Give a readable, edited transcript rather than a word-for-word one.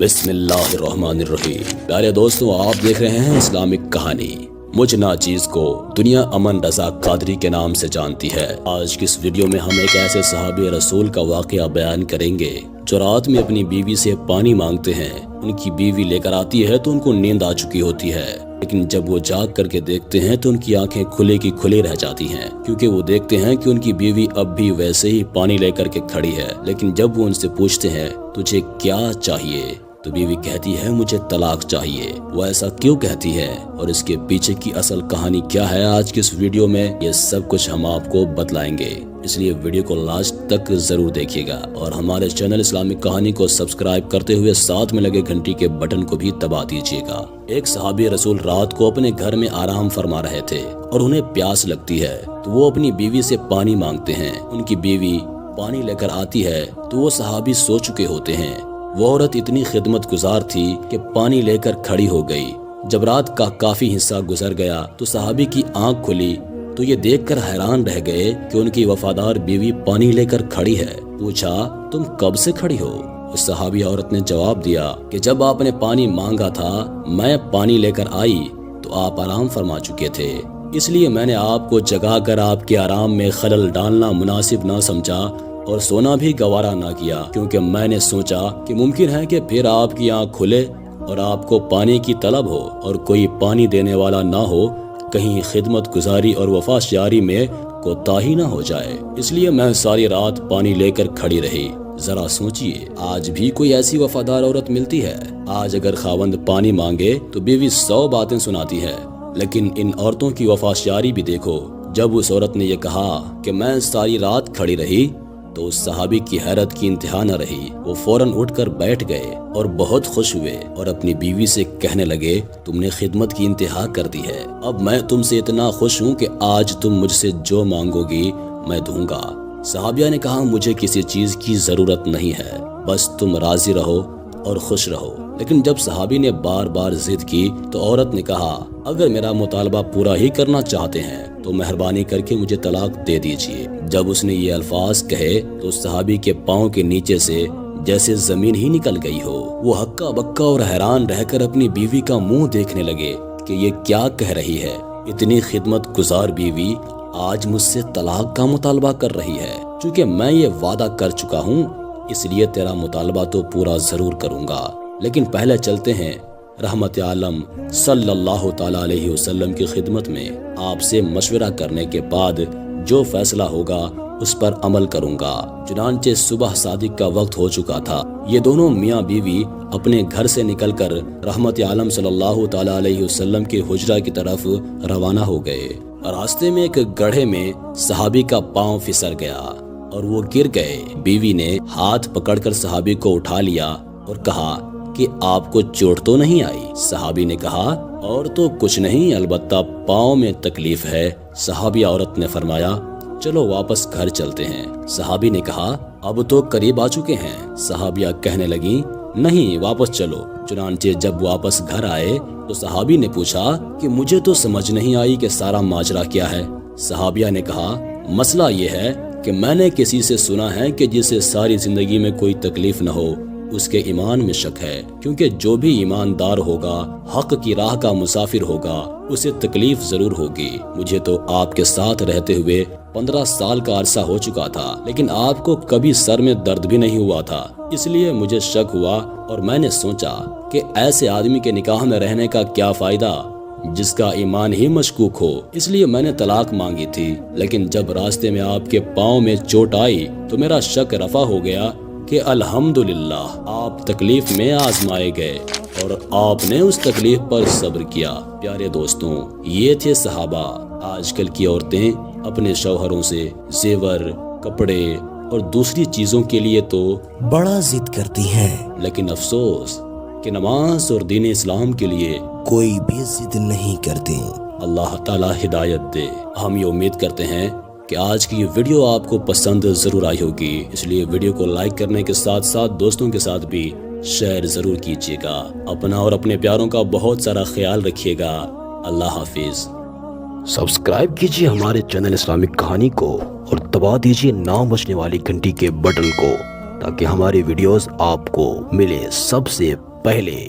بسم اللہ الرحمن الرحیم۔ پیارے دوستوں، آپ دیکھ رہے ہیں اسلامک کہانی۔ مجھ ناچیز کو دنیا امن رضا قادری کے نام سے جانتی ہے۔ آج کی اس ویڈیو میں ہم ایک ایسے صحابی رسول کا واقعہ بیان کریں گے جو رات میں اپنی بیوی سے پانی مانگتے ہیں۔ ان کی بیوی لے کر آتی ہے تو ان کو نیند آ چکی ہوتی ہے، لیکن جب وہ جاگ کر کے دیکھتے ہیں تو ان کی آنکھیں کھلے کی کھلے رہ جاتی ہیں، کیونکہ وہ دیکھتے ہیں کہ ان کی بیوی اب بھی ویسے ہی پانی لے کر کے کھڑی ہے۔ لیکن جب وہ ان سے پوچھتے ہیں تجھے کیا چاہیے تو بیوی کہتی ہے مجھے طلاق چاہیے۔ وہ ایسا کیوں کہتی ہے اور اس کے پیچھے کی اصل کہانی کیا ہے، آج کی اس ویڈیو میں یہ سب کچھ ہم آپ کو بتلائیں گے، اس لیے ویڈیو کو لاسٹ تک ضرور دیکھیے گا اور ہمارے چینل اسلامک کہانی کو سبسکرائب کرتے ہوئے ساتھ میں لگے گھنٹی کے بٹن کو بھی دبا دیجیے گا۔ ایک صحابی رسول رات کو اپنے گھر میں آرام فرما رہے تھے اور انہیں پیاس لگتی ہے تو وہ اپنی بیوی سے پانی مانگتے ہیں۔ ان کی بیوی پانی لے کر آتی ہے تو وہ صحابی سو چکے ہوتے ہیں۔ وہ عورت اتنی خدمت گزار تھی کہ پانی لے کر کھڑی ہو گئی۔ جب رات کا کافی حصہ گزر گیا تو صحابی کی آنکھ کھلی تو یہ دیکھ کر حیران رہ گئے کہ ان کی وفادار بیوی پانی لے کر کھڑی ہے۔ پوچھا تم کب سے کھڑی ہو؟ اس صحابی عورت نے جواب دیا کہ جب آپ نے پانی مانگا تھا میں پانی لے کر آئی تو آپ آرام فرما چکے تھے، اس لیے میں نے آپ کو جگا کر آپ کے آرام میں خلل ڈالنا مناسب نہ سمجھا اور سونا بھی گوارا نہ کیا، کیونکہ میں نے سوچا کہ ممکن ہے کہ پھر آپ کی آنکھ کھلے اور آپ کو پانی کی طلب ہو اور کوئی پانی دینے والا نہ ہو، کہیں خدمت گزاری اور وفاداری میں کوتاہی نہ ہو جائے، اس لیے میں ساری رات پانی لے کر کھڑی رہی۔ ذرا سوچئے، آج بھی کوئی ایسی وفادار عورت ملتی ہے؟ آج اگر خاوند پانی مانگے تو بیوی 100 باتیں سناتی ہے، لیکن ان عورتوں کی وفاداری بھی دیکھو۔ جب اس عورت نے یہ کہا کہ میں ساری رات کھڑی رہی تو اس صحابی کی حیرت کی انتہا نہ رہی۔ وہ فوراً اٹھ کر بیٹھ گئے اور بہت خوش ہوئے اور اپنی بیوی سے کہنے لگے تم نے خدمت کی انتہا کر دی ہے، اب میں تم سے اتنا خوش ہوں کہ آج تم مجھ سے جو مانگو گی میں دوں گا۔ صحابیہ نے کہا مجھے کسی چیز کی ضرورت نہیں ہے، بس تم راضی رہو اور خوش رہو۔ لیکن جب صحابی نے بار بار ضد کی تو عورت نے کہا اگر میرا مطالبہ پورا ہی کرنا چاہتے ہیں تو مہربانی کر کے مجھے طلاق دے دیجیے۔ جب اس نے یہ الفاظ کہے تو صحابی کے پاؤں کے نیچے سے جیسے زمین ہی نکل گئی ہو۔ وہ ہکا بکا اور حیران رہ کر اپنی بیوی کا منہ دیکھنے لگے کہ یہ کیا کہہ رہی ہے، اتنی خدمت گزار بیوی آج مجھ سے طلاق کا مطالبہ کر رہی ہے۔ چونکہ میں یہ وعدہ کر چکا ہوں اس لیے تیرا مطالبہ تو پورا ضرور کروں گا، لیکن پہلے چلتے ہیں رحمت عالم صلی اللہ تعالی علیہ وسلم کی خدمت میں، آپ سے مشورہ کرنے کے بعد جو فیصلہ ہوگا اس پر عمل کروں گا۔ چنانچہ صبح صادق کا وقت ہو چکا تھا۔ یہ دونوں میاں بیوی اپنے گھر سے نکل کر رحمت عالم صلی اللہ تعالی علیہ وسلم کے حجرہ کی طرف روانہ ہو گئے۔ راستے میں ایک گڑھے میں صحابی کا پاؤں پھسل گیا اور وہ گر گئے۔ بیوی نے ہاتھ پکڑ کر صحابی کو اٹھا لیا اور کہا کہ آپ کو چوٹ تو نہیں آئی؟ صحابی نے کہا اور تو کچھ نہیں، البتہ پاؤں میں تکلیف ہے۔ صحابی عورت نے فرمایا چلو واپس گھر چلتے ہیں۔ صحابی نے کہا اب تو قریب آ چکے ہیں۔ صحابیہ کہنے لگیں نہیں واپس چلو۔ چنانچہ جب واپس گھر آئے تو صحابی نے پوچھا کہ مجھے تو سمجھ نہیں آئی کہ سارا ماجرا کیا ہے۔ صحابیہ نے کہا مسئلہ یہ ہے کہ میں نے کسی سے سنا ہے کہ جسے ساری زندگی میں کوئی تکلیف نہ ہو اس کے ایمان میں شک ہے، کیونکہ جو بھی ایماندار ہوگا، حق کی راہ کا مسافر ہوگا، اسے تکلیف ضرور ہوگی۔ مجھے تو آپ کے ساتھ رہتے ہوئے 15 سال کا عرصہ ہو چکا تھا، لیکن آپ کو کبھی سر میں درد بھی نہیں ہوا تھا، اس لیے مجھے شک ہوا اور میں نے سوچا کہ ایسے آدمی کے نکاح میں رہنے کا کیا فائدہ جس کا ایمان ہی مشکوک ہو، اس لیے میں نے طلاق مانگی تھی۔ لیکن جب راستے میں آپ کے پاؤں میں چوٹ آئی تو میرا شک رفع ہو گیا کہ الحمدللہ آپ تکلیف میں آزمائے گئے اور آپ نے اس تکلیف پر صبر کیا۔ پیارے دوستوں، یہ تھے صحابہ۔ آج کل کی عورتیں اپنے شوہروں سے زیور، کپڑے اور دوسری چیزوں کے لیے تو بڑا ضد کرتی ہیں، لیکن افسوس کہ نماز اور دین اسلام کے لیے کوئی بھی ضد نہیں کرتی۔ اللہ تعالی ہدایت دے۔ ہم یہ امید کرتے ہیں کہ آج کی یہ ویڈیو آپ کو پسند ضرور آئی ہوگی، اس لیے ویڈیو کو لائک کرنے کے ساتھ ساتھ دوستوں کے ساتھ بھی شیئر ضرور کیجیے گا۔ اپنا اور اپنے پیاروں کا بہت سارا خیال رکھیے گا۔ اللہ حافظ۔ سبسکرائب کیجیے ہمارے چینل اسلامک کہانی کو اور دبا دیجیے نام بجنے والی گھنٹی کے بٹن کو تاکہ ہماری ویڈیوز آپ کو ملے سب سے پہلے۔